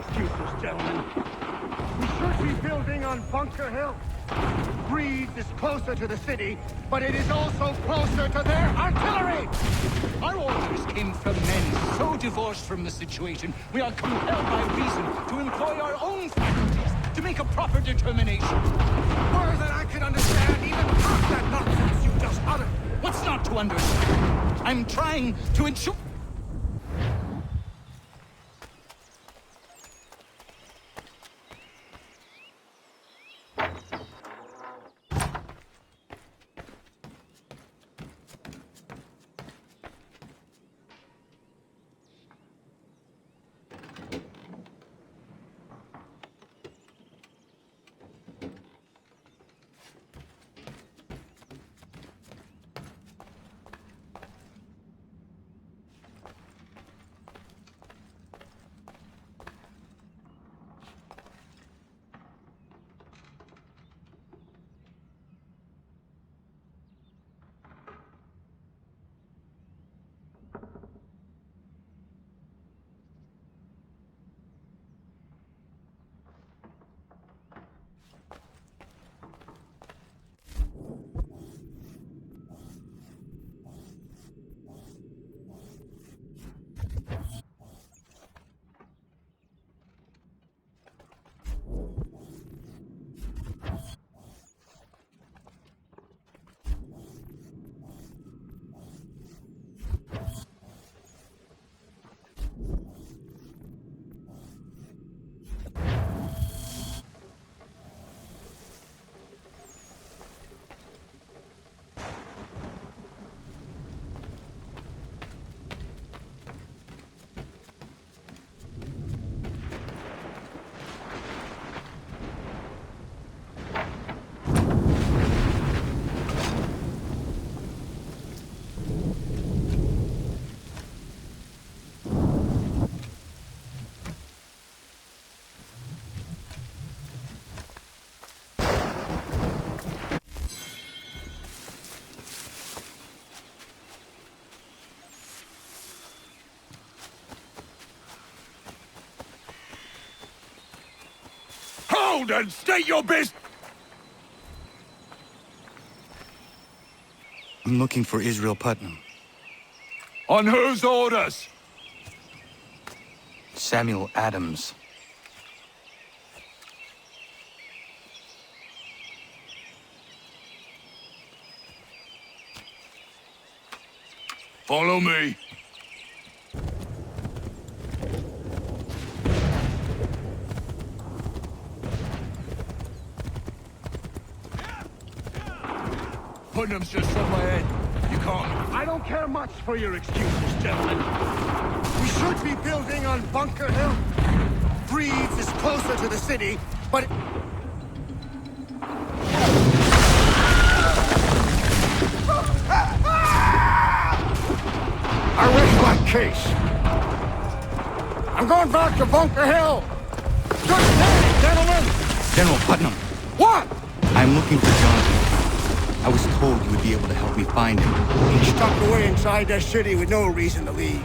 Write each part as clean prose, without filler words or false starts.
excuses, gentlemen. We should be building on Bunker Hill. Breeze is closer to the city, but it is also closer to their artillery! Our orders came from men so divorced from the situation, we are compelled by reason to employ our own faculties to make a proper determination. Words that I could understand even half that nonsense you just uttered. What's not to understand? I'm trying to ensure... Hold and state your business! I'm looking for Israel Putnam. On whose orders? Samuel Adams. Follow me. Putnam's just up ahead. You can't... I don't care much for your excuses, gentlemen. We should be building on Bunker Hill. Breeze is closer to the city, but... I rest my case. I'm going back to Bunker Hill. Good day, gentlemen. General Putnam, What? I'm looking for Jonathan. I was told you would be able to help me find him. He's stuck away inside that city with no reason to leave.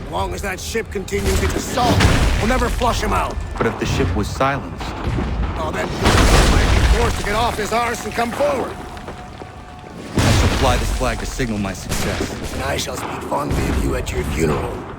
As long as that ship continues its assault, we'll never flush him out. But if the ship was silenced, Oh, then he might be forced to get off his arse and come forward. I shall fly this flag to signal my success. And I shall speak fondly of you at your funeral.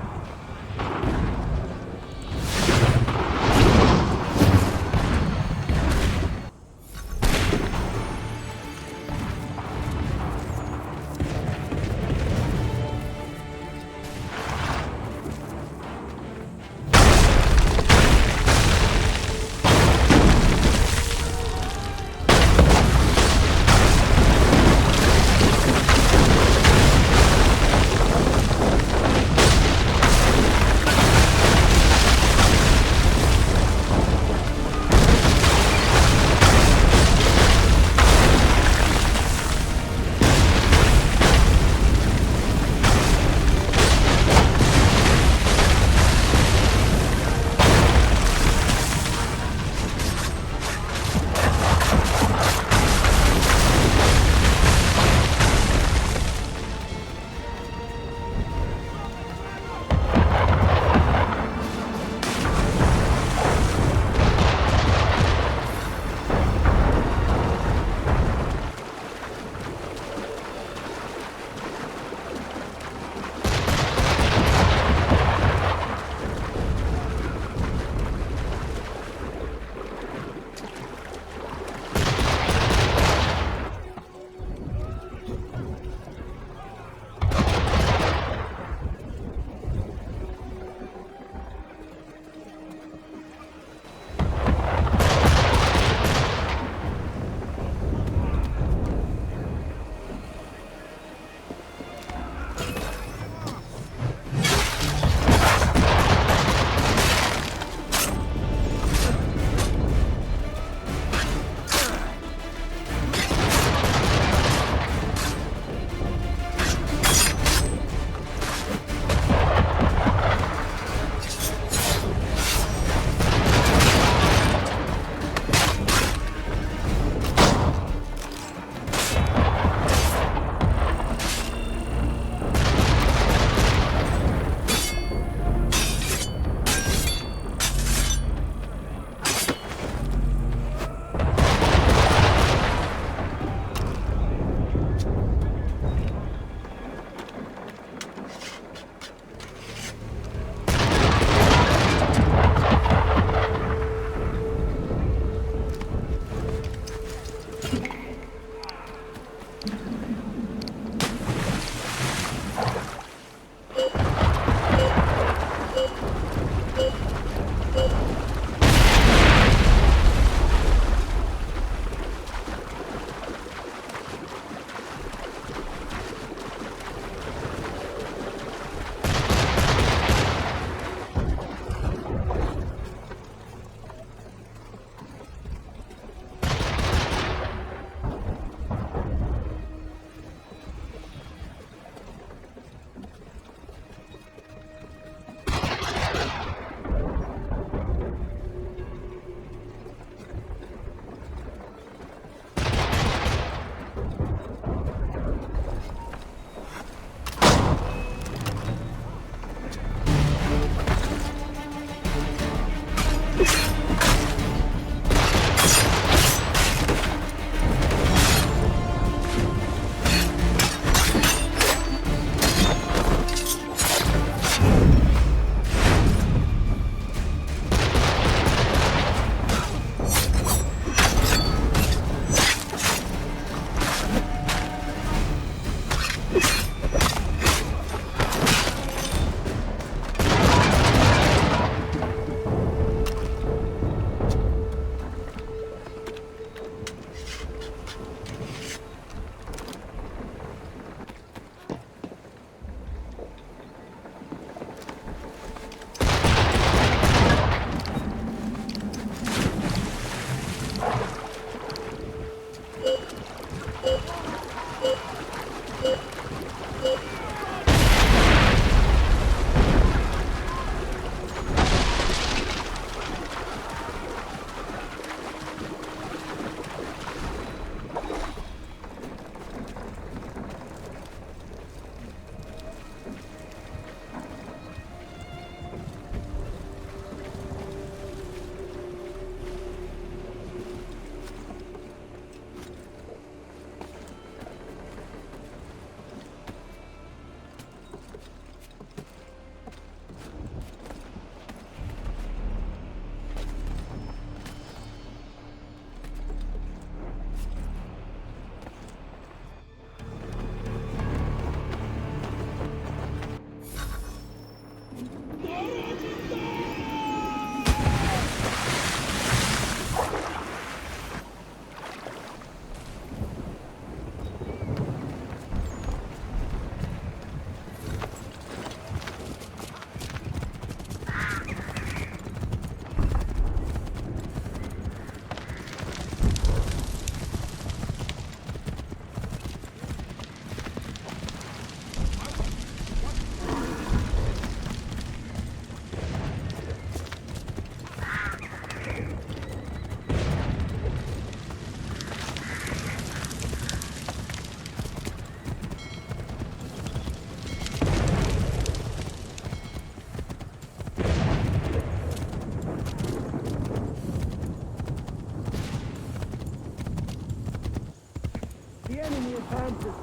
The enemy advances,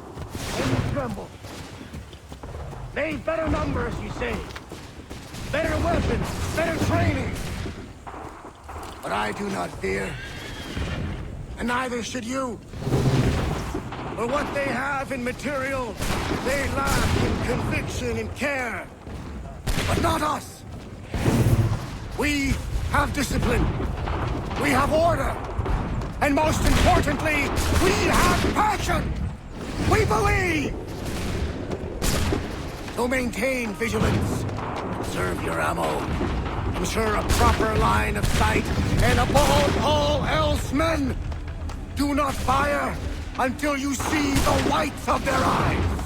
and you tremble. They've better numbers, you say. Better weapons, better training. But I do not fear. And neither should you. For what they have in material, they lack in conviction and care. But not us. We have discipline. We have order. And most importantly, we have passion! We believe! So maintain vigilance. Conserve your ammo. Ensure a proper line of sight. And above all else, men, do not fire until you see the whites of their eyes.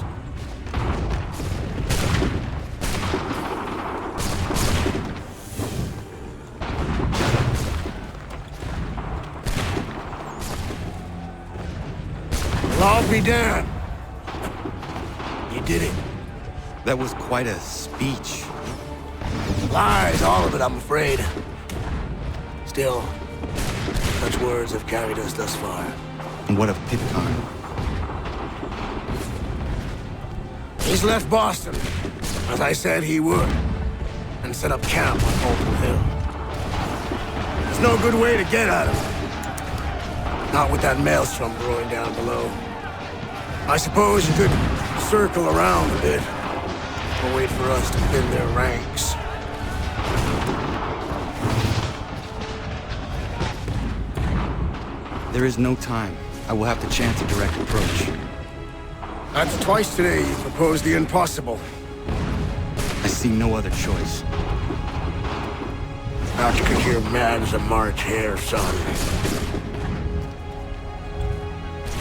I'll be damned. You did it. That was quite a speech. Lies, all of it, I'm afraid. Still, such words have carried us thus far. And what of Pitcairn? He's left Boston, as I said he would, and set up camp on Holton Hill. There's no good way to get at him. Not with that maelstrom brewing down below. I suppose you could circle around a bit, or wait for us to thin their ranks. There is no time. I will have to chance a direct approach. That's twice today you proposed the impossible. I see no other choice. Out you could hear mad as a March hare, son.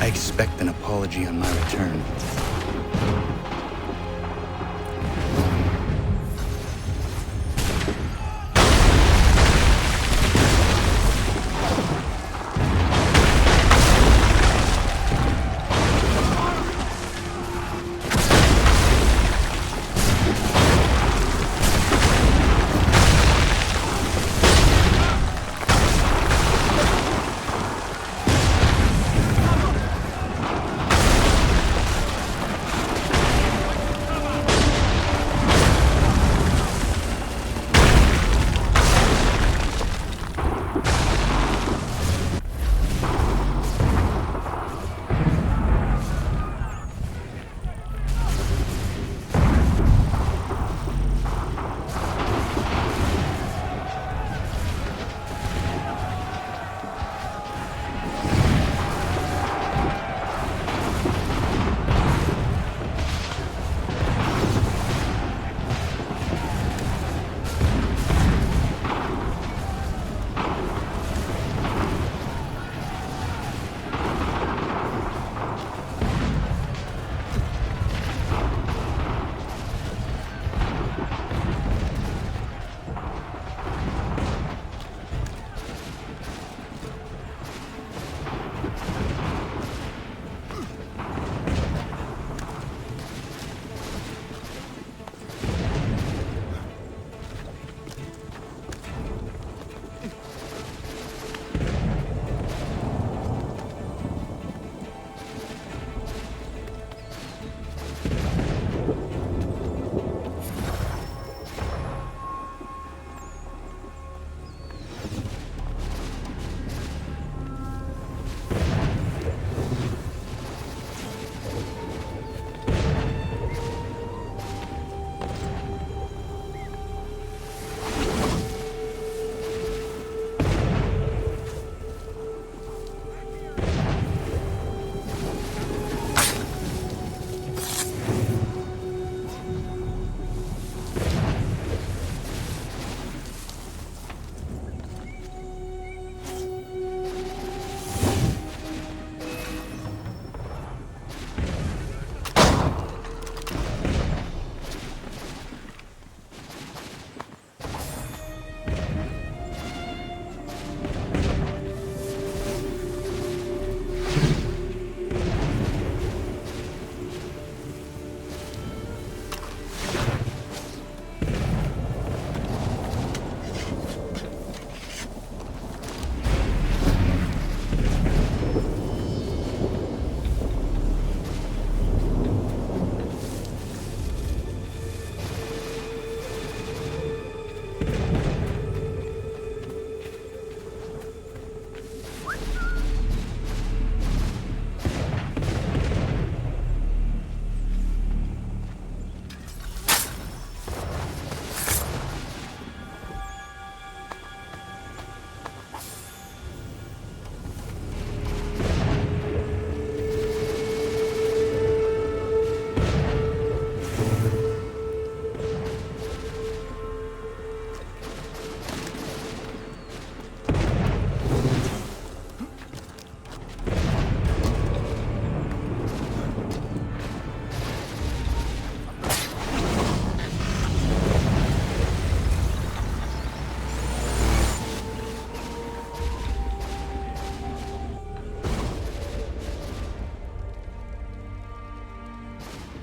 I expect an apology on my return.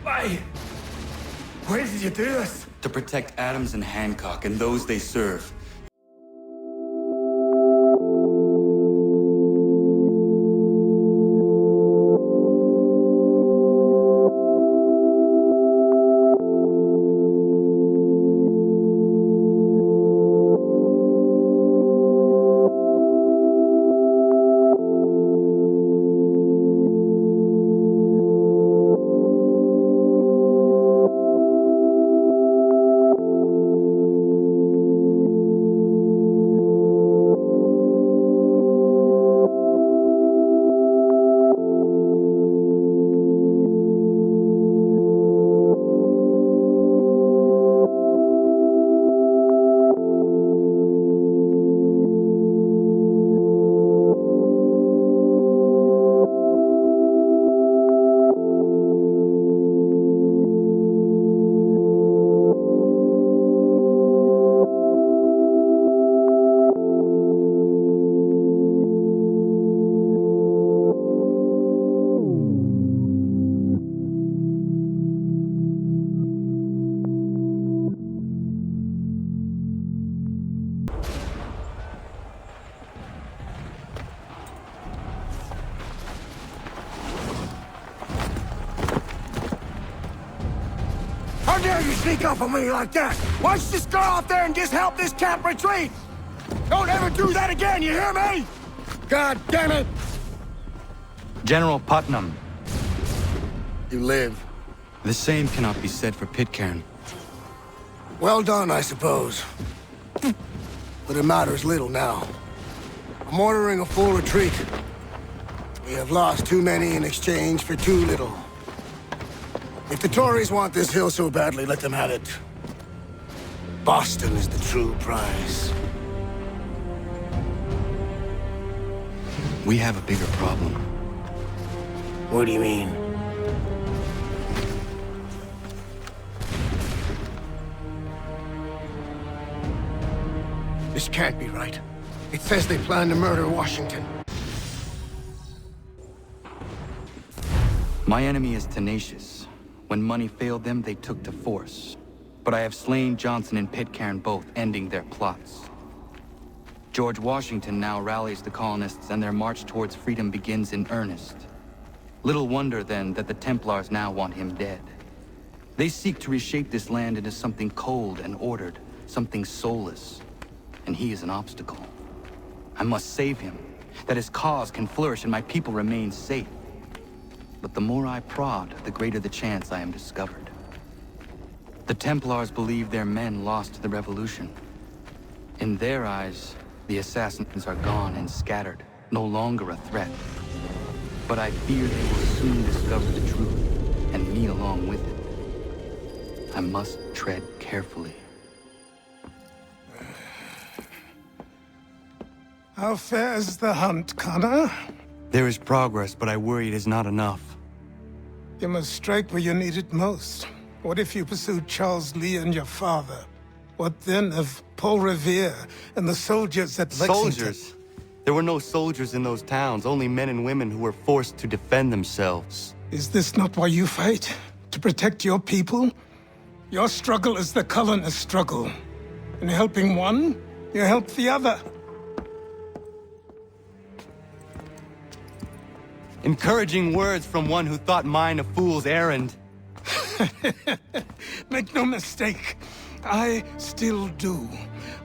Why did you do this? To protect Adams and Hancock and those they serve. How dare you sneak up on me like that? Why don't you just go out there and just help this camp retreat? Don't ever do that again, you hear me? God damn it! General Putnam. You live. The same cannot be said for Pitcairn. Well done, I suppose. But it matters little now. I'm ordering a full retreat. We have lost too many in exchange for too little. If the Tories want this hill so badly, let them have it. Boston is the true prize. We have a bigger problem. What do you mean? This can't be right. It says they plan to murder Washington. My enemy is tenacious. When money failed them, they took to force. But I have slain Johnson and Pitcairn both, ending their plots. George Washington now rallies the colonists and their march towards freedom begins in earnest. Little wonder, then, that the Templars now want him dead. They seek to reshape this land into something cold and ordered, something soulless. And he is an obstacle. I must save him, that his cause can flourish and my people remain safe. But the more I prod, the greater the chance I am discovered. The Templars believe their men lost the revolution. In their eyes, the assassins are gone and scattered, no longer a threat. But I fear they will soon discover the truth, and me along with it. I must tread carefully. How fares the hunt, Connor? There is progress, but I worry it is not enough. You must strike where you need it most. What if you pursued Charles Lee and your father? What then of Paul Revere and the soldiers at Lexington? Soldiers? There were no soldiers in those towns, only men and women who were forced to defend themselves. Is this not why you fight? To protect your people? Your struggle is the colonist struggle. In helping one, you help the other. Encouraging words from one who thought mine a fool's errand. Make no mistake, I still do.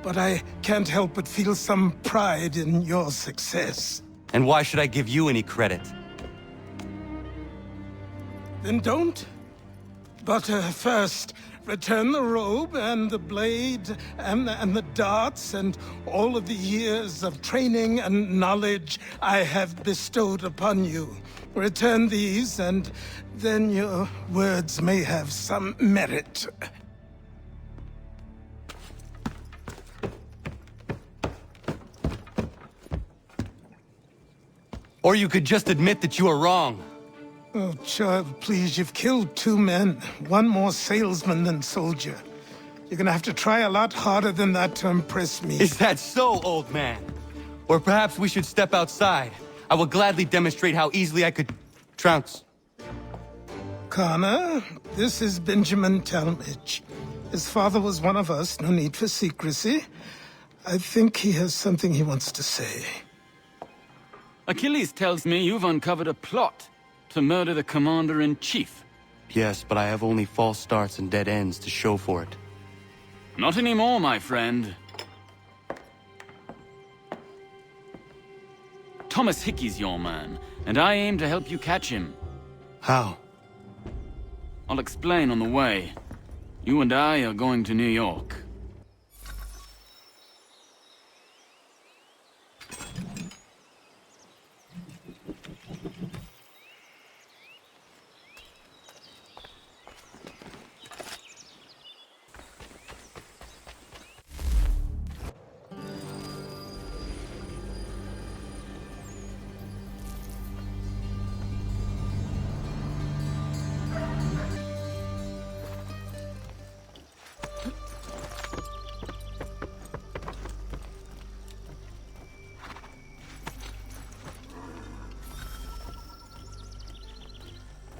But I can't help but feel some pride in your success. And why should I give you any credit? Then don't. But first, return the robe and the blade and the darts and all of the years of training and knowledge I have bestowed upon you. Return these, and then your words may have some merit. Or you could just admit that you are wrong. Oh, child, please, you've killed 2 men. One more salesman than soldier. You're gonna have to try a lot harder than that to impress me. Is that so, old man? Or perhaps we should step outside. I will gladly demonstrate how easily I could trounce. Connor, This is Benjamin Talmadge. His father was one of us, no need for secrecy. I think he has something he wants to say. Achilles tells me you've uncovered a plot to murder the commander-in-chief. Yes, but I have only false starts and dead ends to show for it. Not anymore, my friend. Thomas Hickey's your man, and I aim to help you catch him. How? I'll explain on the way. You and I are going to New York.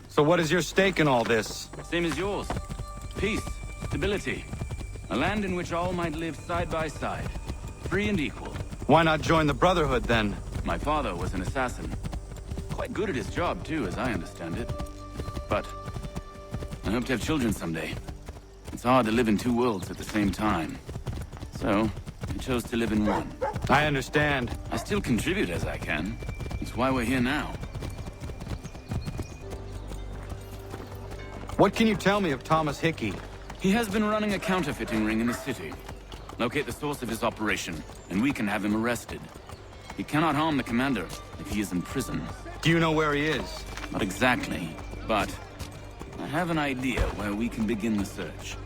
So what is your stake in all this? Same as yours. Peace, stability. A land in which all might live side by side. Free and equal. Why not join the Brotherhood, then? My father was an assassin. Quite good at his job, too, as I understand it. But I hope to have children someday. It's hard to live in two worlds at the same time. So, I chose to live in one. I understand. I still contribute as I can. That's why we're here now. What can you tell me of Thomas Hickey? He has been running a counterfeiting ring in the city. Locate the source of his operation, and we can have him arrested. He cannot harm the commander if he is in prison. Do you know where he is? Not exactly, but I have an idea where we can begin the search.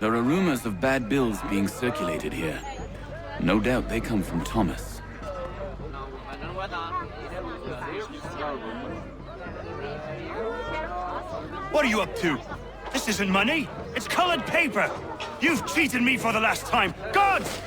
There are rumors of bad bills being circulated here. No doubt they come from Thomas. What are you up to? This isn't money. It's colored paper. You've cheated me for the last time. Gods!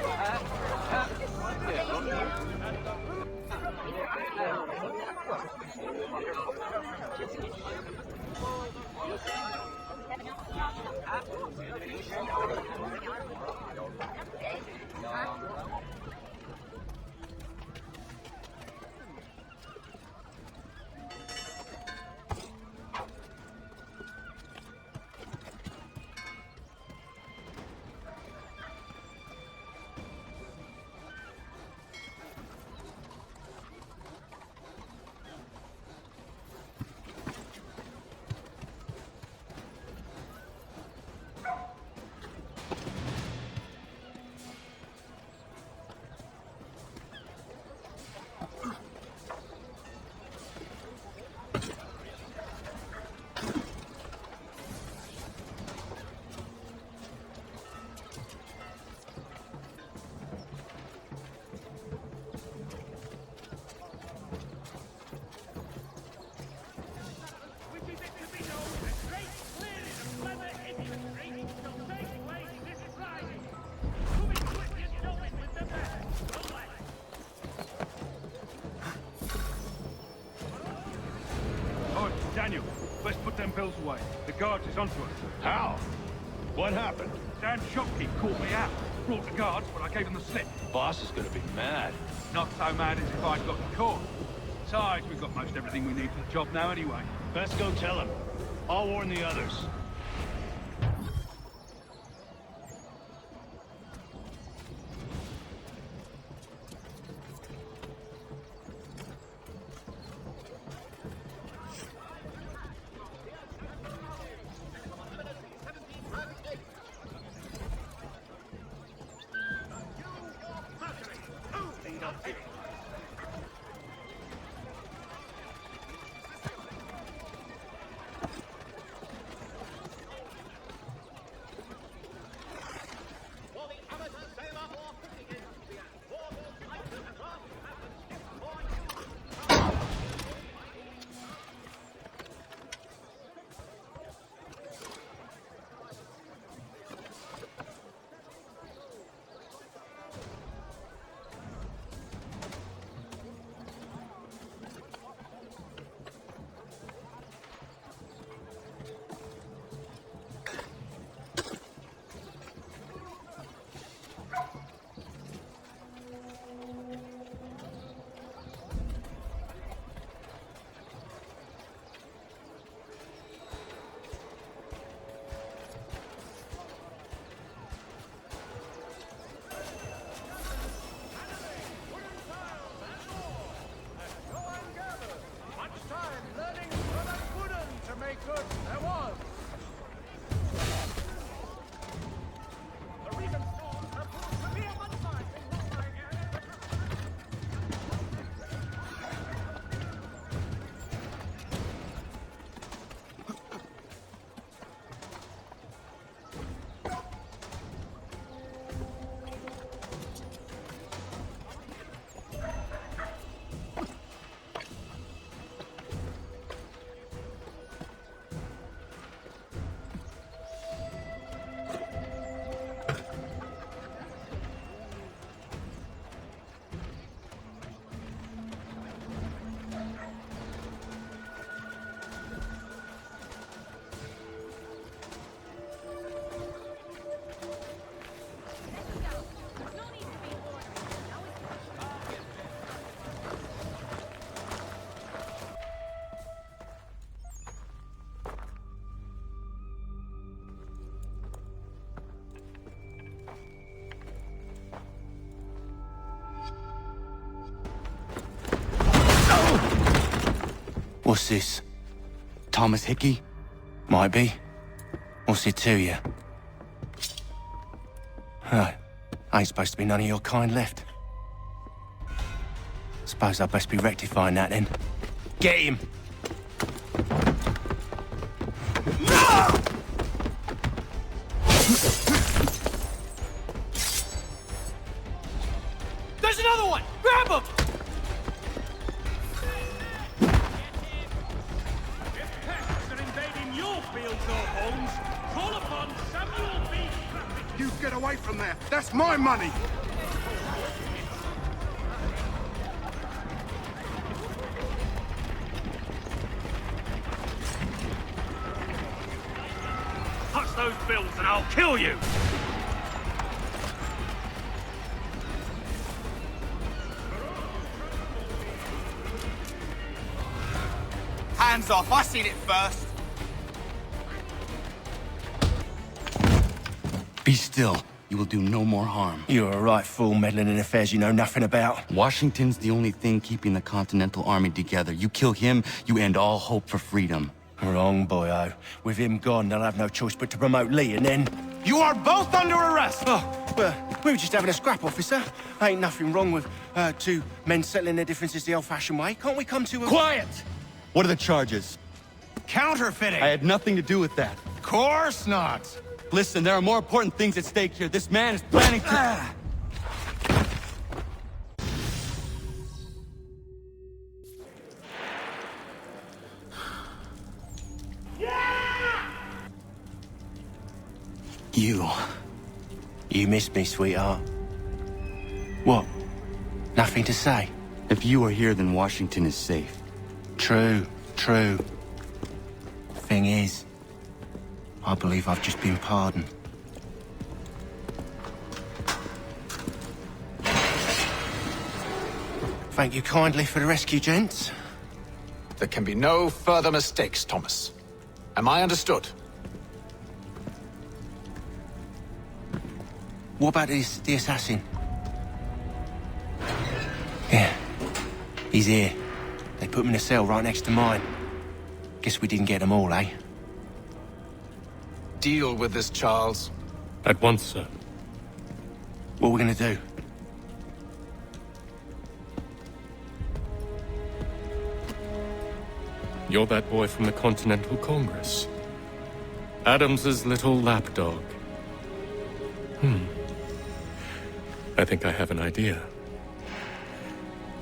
Daniel, let's put them bills away. The guards is onto us. How? What happened? Dan Shopkeep caught me out. Brought the guards, but I gave them the slip. Boss is gonna be mad. Not so mad as if I'd got caught. Besides, we've got most everything we need for the job now anyway. Best go tell him. I'll warn the others. What's this? Thomas Hickey? Might be. What's it to you? Ain't supposed to be none of your kind left. Suppose I best be rectifying that then. Get him! There's another one! Grab him! If pests are invading your fields or homes, call upon Samuel B. You get away from there. That's my money. Touch those bills and I'll kill you! Hands off, I seen it first. Be still. You will do no more harm. You're a right fool meddling in affairs you know nothing about. Washington's the only thing keeping the Continental Army together. You kill him, you end all hope for freedom. Wrong, boyo. With him gone, they'll have no choice but to promote Lee, and then... You are both under arrest! Oh, well, we were just having a scrap, officer. Ain't nothing wrong with two men settling their differences the old-fashioned way. Can't we come to a... Quiet! What are the charges? Counterfeiting! I had nothing to do with that. Course not! Listen, there are more important things at stake here. This man is planning to... You missed me, sweetheart. What? Nothing to say? If you are here, then Washington is safe. True. Thing is, I believe I've just been pardoned. Thank you kindly for the rescue, gents. There can be no further mistakes, Thomas. Am I understood? What about the assassin? Yeah, he's here. They put him in a cell right next to mine. Guess we didn't get them all, eh? Deal with this, Charles. At once, sir. What are we gonna do? You're that boy from the Continental Congress. Adams's little lapdog. I think I have an idea.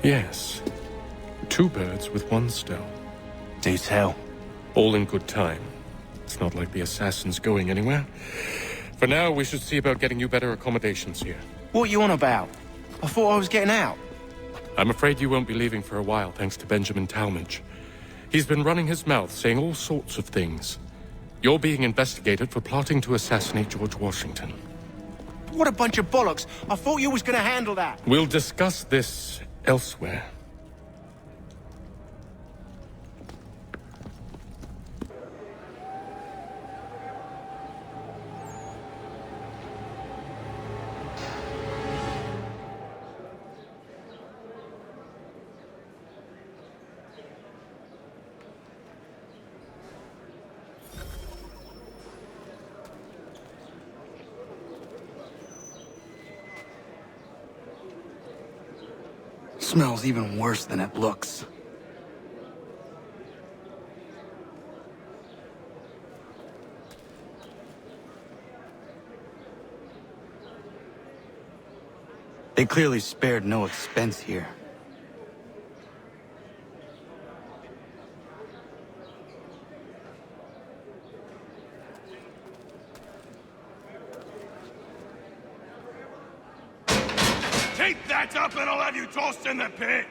Yes. 2 birds with 1 stone. Do tell. All in good time. It's not like the assassin's going anywhere. For now, we should see about getting you better accommodations here. What are you on about? I thought I was getting out. I'm afraid you won't be leaving for a while, thanks to Benjamin Talmadge. He's been running his mouth, saying all sorts of things. You're being investigated for plotting to assassinate George Washington. What a bunch of bollocks. I thought you was gonna handle that. We'll discuss this elsewhere. Smells even worse than it looks. They clearly spared no expense here. Keep that up and I'll have you tossed in the pit!